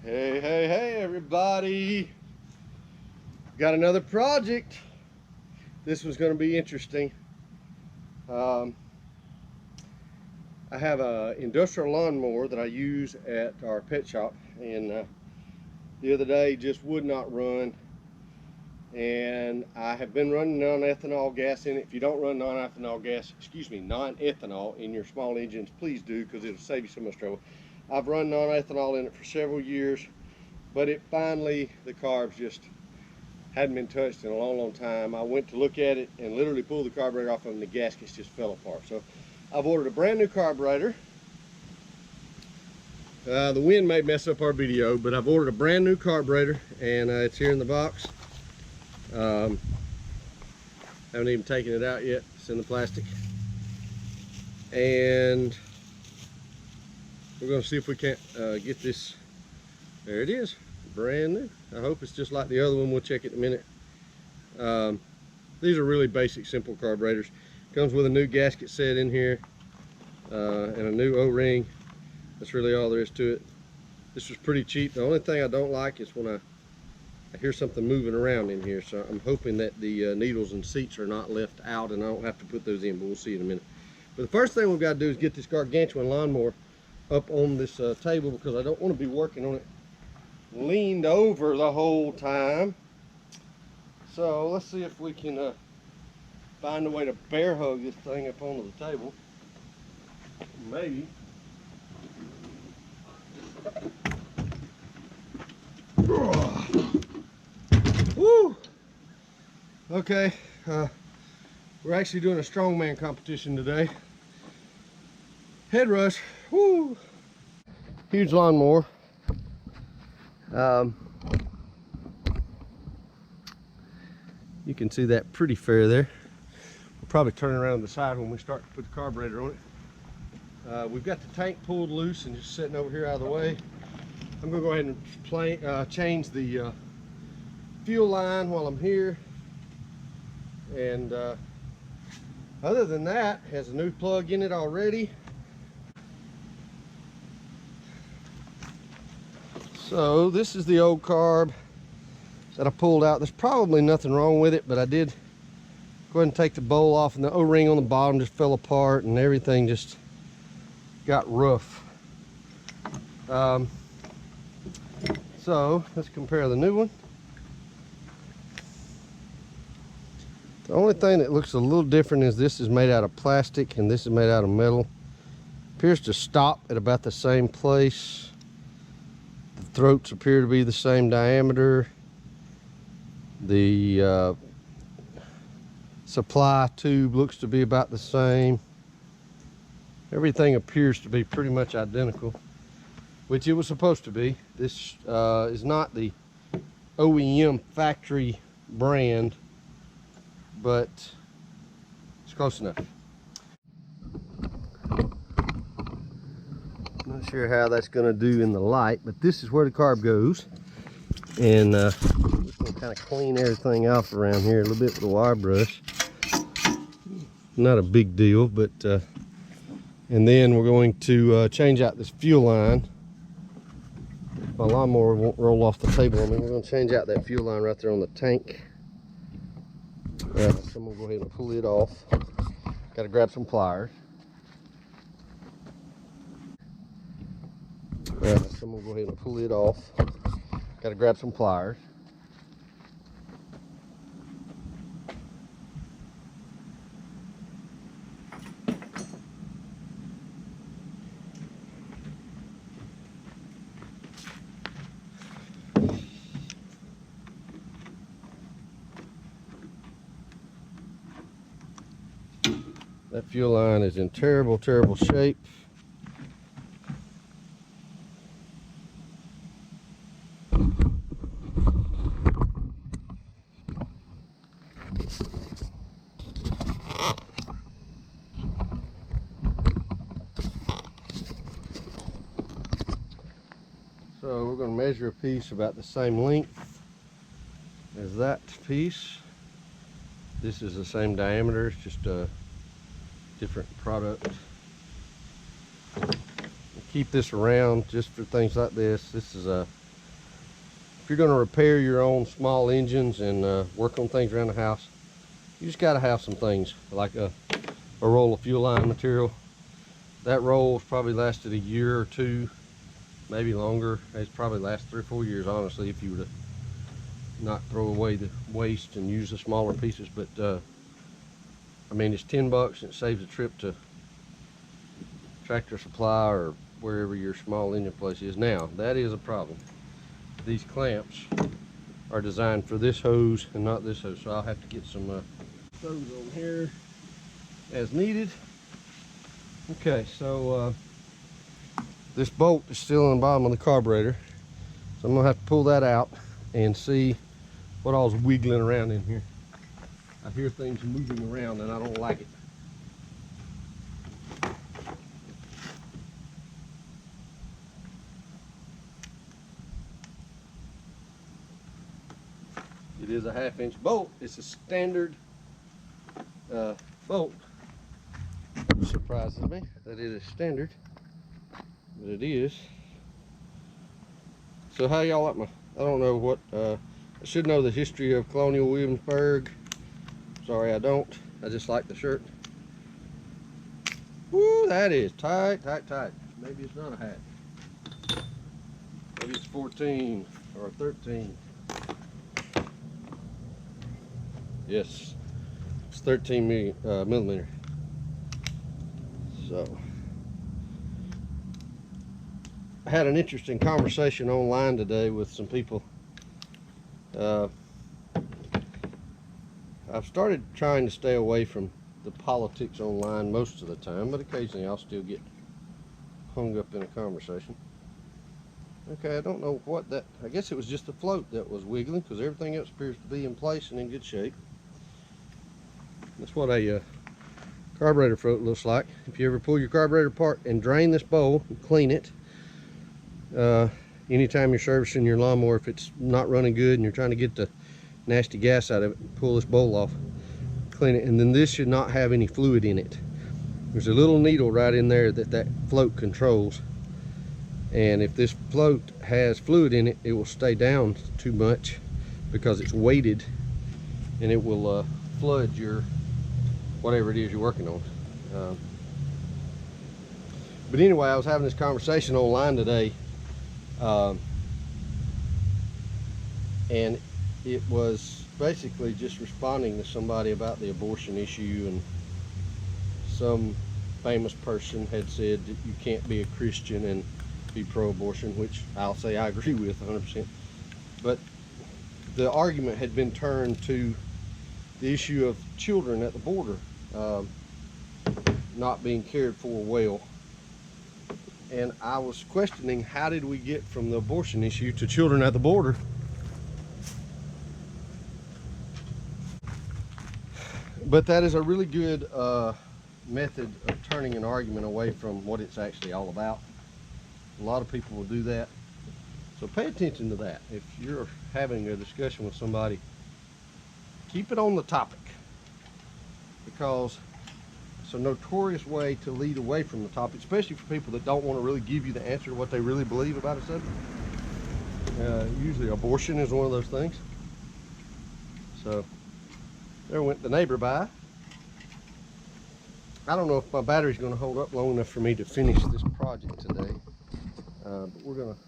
Hey, hey, hey, everybody. Got another project. This one's going to be interesting. I have an industrial lawnmower that I use at our pet shop, and the other day just would not run. And I have been running non-ethanol gas in it. If you don't run non-ethanol in your small engines, please do, because it'll save you so much trouble. I've run non-ethanol in it for several years, but the carbs just hadn't been touched in a long time. I went to look at it and literally pulled the carburetor off and the gaskets just fell apart. So I've ordered a brand new carburetor. The wind may mess up our video, but I've ordered a brand new carburetor, and it's here in the box. Haven't even taken it out yet. It's in the plastic, and we're going to see if we can't get this. There it is, brand new. I hope it's just like the other one. We'll check it in a minute. These are really basic, simple carburetors. Comes with a new gasket set in here and a new O-ring. That's really all there is to it. This was pretty cheap. The only thing I don't like is when I hear something moving around in here, so I'm hoping that the needles and seats are not left out and I don't have to put those in, but we'll see in a minute. But the first thing we've got to do is get this gargantuan lawnmower up on this table, because I don't want to be working on it leaned over the whole time. So let's see if we can find a way to bear hug this thing up onto the table. Maybe. Woo! Okay, we're actually doing a strongman competition today. Head rush. Woo! Huge lawnmower. You can see that pretty fair there. We'll probably turn around the side when we start to put the carburetor on it. We've got the tank pulled loose and just sitting over here out of the way. I'm going to go ahead and change the fuel line while I'm here. And other than that, has a new plug in it already. So this is the old carb that I pulled out. There's probably nothing wrong with it, but I did go ahead and take the bowl off, and the O-ring on the bottom just fell apart and everything just got rough. So let's compare the new one. The only thing that looks a little different is this is made out of plastic and this is made out of metal. Appears to stop at about the same place. The throats appear to be the same diameter. The supply tube looks to be about the same. Everything appears to be pretty much identical, which it was supposed to be. This is not the OEM factory brand, but it's close enough. Not sure how that's going to do in the light, but this is where the carb goes. And just going to kind of clean everything off around here a little bit with a wire brush. Not a big deal, but and then we're going to change out this fuel line. My lawnmower won't roll off the table on me. We're going to change out that fuel line right there on the tank. So I'm going to go ahead and pull it off. Got to grab some pliers. So I'm going to go ahead and pull it off. Got to grab some pliers. That fuel line is in terrible, terrible shape. So we're going to measure a piece about the same length as that piece. This is the same diameter, it's just a different product. Keep this around just for things like this. This is a if you're going to repair your own small engines and work on things around the house, you just got to have some things like a roll of fuel line material. That roll's probably lasted a year or two, maybe longer. It's probably lasted 3 or 4 years, honestly, if you were to not throw away the waste and use the smaller pieces. But I mean, it's $10 and it saves a trip to Tractor Supply or wherever your small engine place is. Now, that is a problem. These clamps are designed for this hose and not this hose, so I'll have to get some those on here as needed. Okay, so this bolt is still on the bottom of the carburetor, so I'm gonna have to pull that out and see what all's wiggling around in here. I hear things moving around and I don't like it. It is a 1/2-inch bolt. It's a standard bolt. Surprises me that it is standard, but it is. So how y'all like my, I don't know what, I should know the history of Colonial Williamsburg. Sorry, I don't. I just like the shirt. Woo, that is tight, tight, tight. Maybe it's not a hat. Maybe it's 14 or 13. Yes, it's 13 millimeter. So, I had an interesting conversation online today with some people. I've started trying to stay away from the politics online most of the time, but occasionally I'll still get hung up in a conversation. Okay, I don't know what that, I guess it was just the float that was wiggling, because everything else appears to be in place and in good shape. That's what a carburetor float looks like. If you ever pull your carburetor apart and drain this bowl and clean it, anytime you're servicing your lawnmower, if it's not running good and you're trying to get the nasty gas out of it, pull this bowl off, clean it, and then this should not have any fluid in it. There's a little needle right in there that float controls, and if this float has fluid in it, it will stay down too much because it's weighted, and it will flood your whatever it is you're working on. But anyway, I was having this conversation online today, and it was basically just responding to somebody about the abortion issue, and some famous person had said that you can't be a Christian and be pro-abortion, which I'll say I agree with 100%. But the argument had been turned to the issue of children at the border not being cared for well. And I was questioning, how did we get from the abortion issue to children at the border? But that is a really good method of turning an argument away from what it's actually all about. A lot of people will do that. So pay attention to that. If you're having a discussion with somebody, keep it on the topic, because it's a notorious way to lead away from the topic, especially for people that don't want to really give you the answer to what they really believe about a subject. Usually abortion is one of those things. So there went the neighbor by. I don't know if my battery's going to hold up long enough for me to finish this project today, but we're going to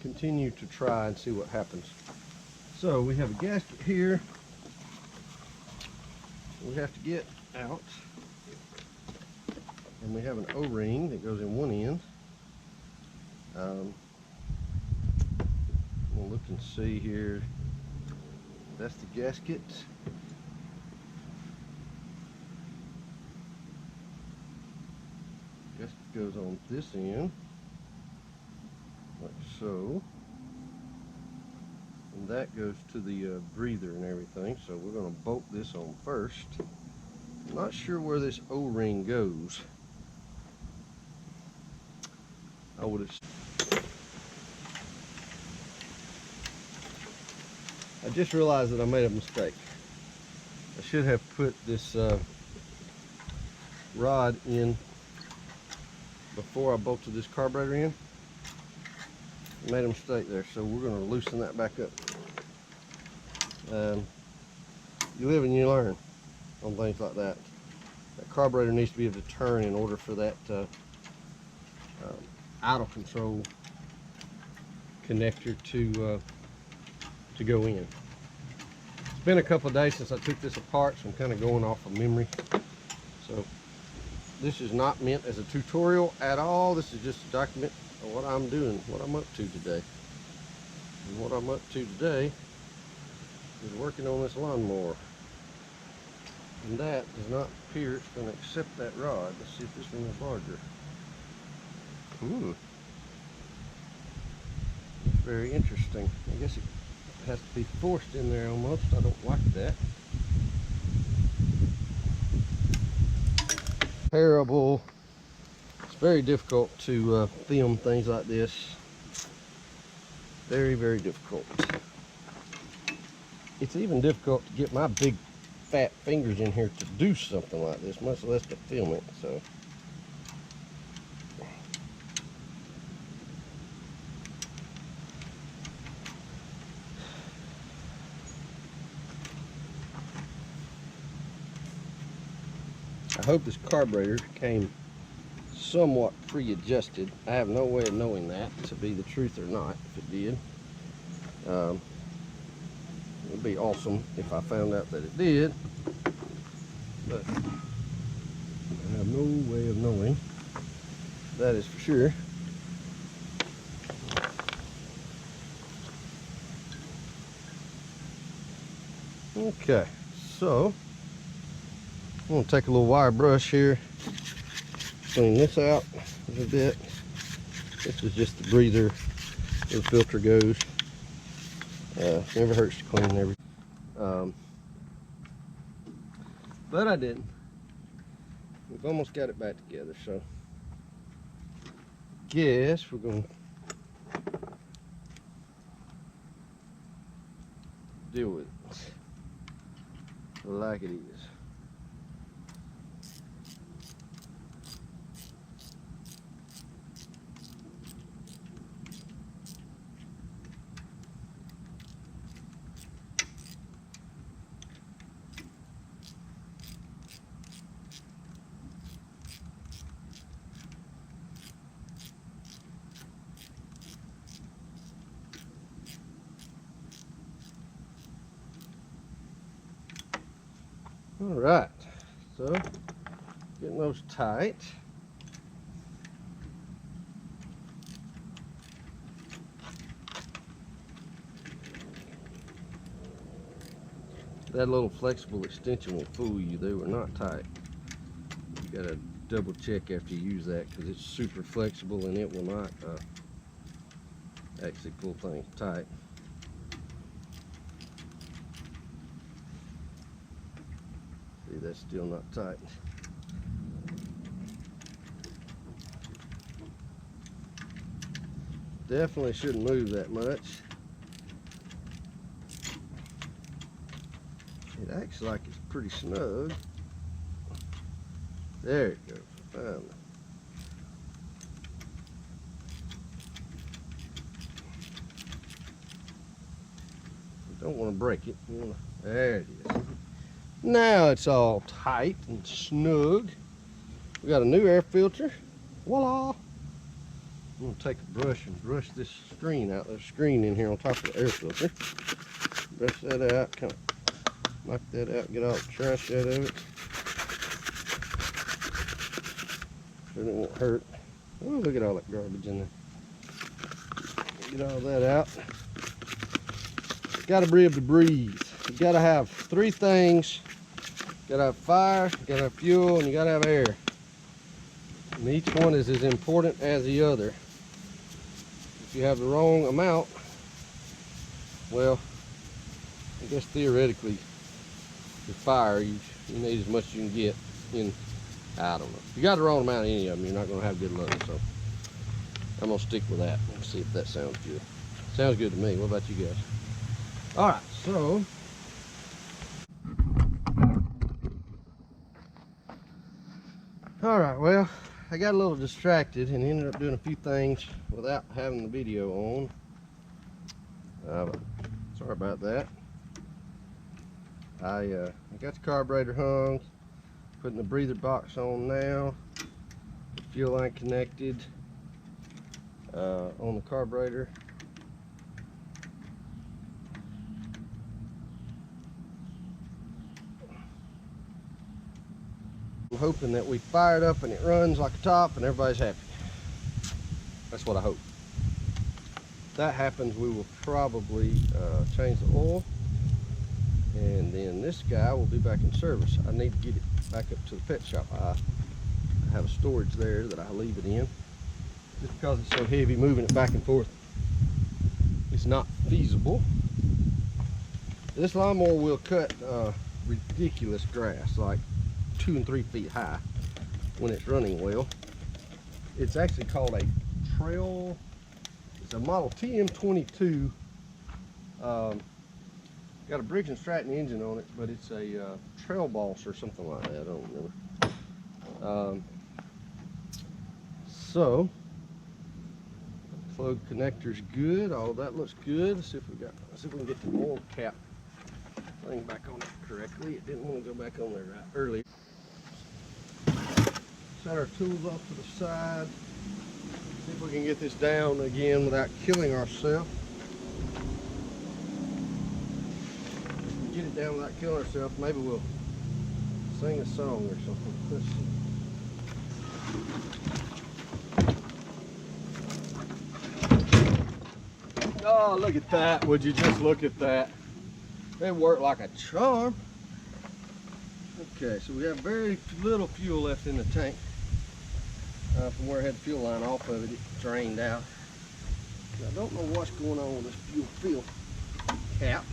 continue to try and see what happens. So we have a gasket here we have to get out, and we have an O-ring that goes in one end. We'll look and see here. That's the gasket. Gasket goes on this end, like so. And that goes to the breather and everything, so we're going to bolt this on first. I'm not sure where this O-ring goes. I would have. I just realized that I made a mistake. I should have put this rod in before I bolted this carburetor in. Made a mistake there, so we're going to loosen that back up. You live and you learn on things like that. That carburetor needs to be able to turn in order for that idle control connector to go in. It's been a couple of days since I took this apart, so I'm kind of going off of memory. So this is not meant as a tutorial at all. This is just a document of what I'm doing, what I'm up to today. And what I'm up to today is working on this lawnmower. And that does not appear it's going to accept that rod. Let's see if this one is larger. It's very interesting. I guess it has to be forced in there almost. I don't like that. Terrible. It's very difficult to film things like this. Very, very difficult. It's even difficult to get my big fat fingers in here to do something like this, much less to film it. So I hope this carburetor came somewhat pre-adjusted. I have no way of knowing that to be the truth or not. If it did, it would be awesome if I found out that it did, but I have no way of knowing. That is for sure. Okay, so I'm going to take a little wire brush here, clean this out a little bit. This is just the breather where the filter goes. Never hurts to clean everything. But I didn't. We've almost got it back together, so guess we're going to deal with it like it is. All right, so getting those tight. That little flexible extension will fool you. They were not tight. You gotta double check after you use that because it's super flexible and it will not actually pull things tight. See, that's still not tight. Definitely shouldn't move that much. It acts like it's pretty snug. There it goes, finally. You don't want to break it. There it is. Now it's all tight and snug. We got a new air filter. Voila! I'm gonna take a brush and brush this screen out. There's a screen in here on top of the air filter. Brush that out, kind of knock that out, get all the trash out of it. So it won't hurt. Oh, look at all that garbage in there. Get all that out. Gotta be able to breathe. You gotta have three things. You gotta have fire, you gotta have fuel, and you gotta have air. And each one is as important as the other. If you have the wrong amount, well, I guess theoretically, with fire, you need as much as you can get in, I don't know. If you got the wrong amount of any of them, you're not gonna have good luck, so I'm gonna stick with that. Let's see if that sounds good. Sounds good to me. What about you guys? All right, so all right, well, I got a little distracted and ended up doing a few things without having the video on. Sorry about that. I got the carburetor hung, putting the breather box on now, the fuel line connected on the carburetor. I'm hoping that we fire it up and it runs like a top and everybody's happy. That's what I hope. If that happens, we will probably change the oil, and then this guy will be back in service. I need to get it back up to the pet shop. I have a storage there that I leave it in. Just because it's so heavy, moving it back and forth, it's not feasible. This lawnmower will cut ridiculous grass, like 2 and 3 feet high when it's running well. It's actually called a Trail. It's a model TM22. Got a Briggs and Stratton engine on it, but it's a Trail Boss or something like that. I don't remember. So plug connector's good. All that looks good. Let's see if we can get the oil cap thing back on it correctly. It didn't want to go back on there right early. Set our tools off to the side. See if we can get this down again without killing ourselves. If we get it down without killing ourselves, maybe we'll sing a song or something. Let's see. Oh, look at that. Would you just look at that? They work like a charm. Okay, so we have very little fuel left in the tank. From where I had the fuel line off of it, it drained out. And I don't know what's going on with this fuel fill cap,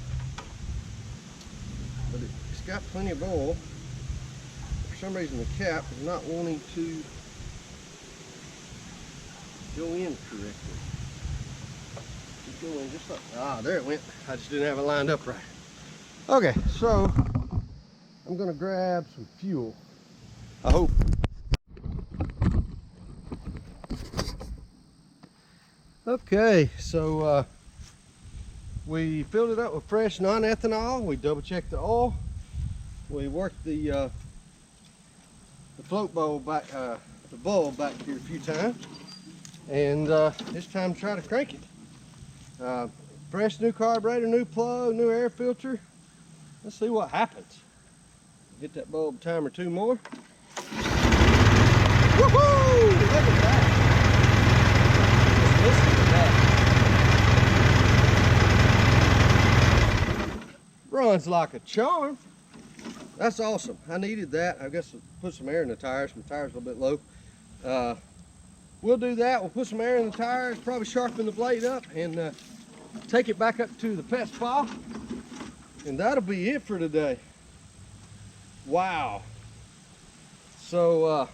but it's got plenty of oil. For some reason, the cap is not wanting to go in correctly. Keep going just like, there it went. I just didn't have it lined up right. Okay, so I'm gonna grab some fuel. I hope. Okay, so we filled it up with fresh non-ethanol. We double checked the oil. We worked the float bowl back, the bulb back here a few times, and it's time to try to crank it. Fresh new carburetor, new plug, new air filter. Let's see what happens. Hit that bulb a time or two more. Woohoo! Look at that. Just listen to that. Runs like a charm. That's awesome. I needed that. I guess put some air in the tires. My tires are a little bit low. We'll do that. We'll put some air in the tires, probably sharpen the blade up, and take it back up to the pet spa. And that'll be it for today. Wow. So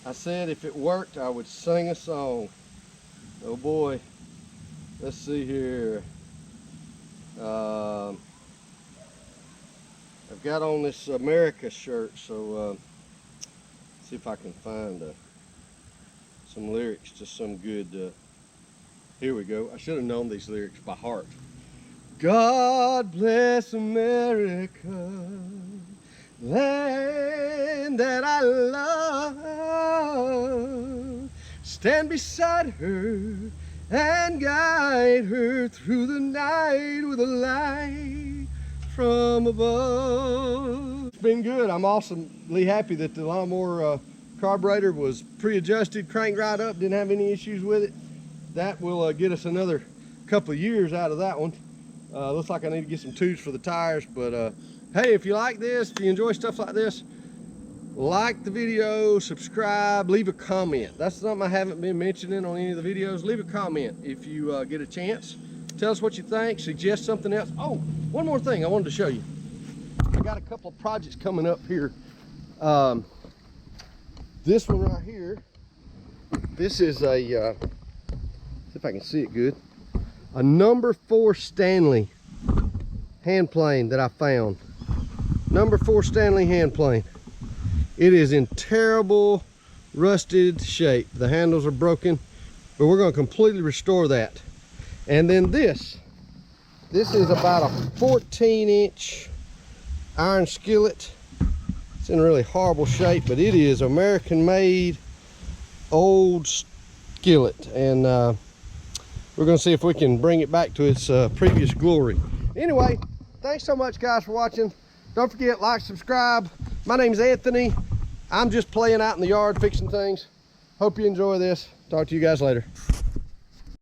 I said if it worked, I would sing a song. Oh boy. Let's see here. I've got on this America shirt, so see if I can find some lyrics to some good. Here we go. I should have known these lyrics by heart. God bless America, land that I love. Stand beside her and guide her through the night with a light from above. It's been good. I'm awesomely happy that the lawnmower carburetor was pre-adjusted, cranked right up, didn't have any issues with it. That will get us another couple of years out of that one. Looks like I need to get some tubes for the tires, but hey, if you like this, if you enjoy stuff like this, like the video, subscribe, leave a comment. That's something I haven't been mentioning on any of the videos. Leave a comment if you get a chance. Tell us what you think, suggest something else. Oh, one more thing I wanted to show you. I got a couple of projects coming up here. This one right here, this is a, see if I can see it good, a number 4 Stanley hand plane that I found. Number 4 Stanley hand plane. It is in terrible rusted shape. The handles are broken, but we're going to completely restore that. And then this is about a 14-inch iron skillet. It's in really horrible shape, but it is American made old skillet, and we're going to see if we can bring it back to its previous glory. Anyway, thanks so much guys for watching. Don't forget, like, subscribe. My name's Anthony. I'm just playing out in the yard fixing things. Hope you enjoy this. Talk to you guys later.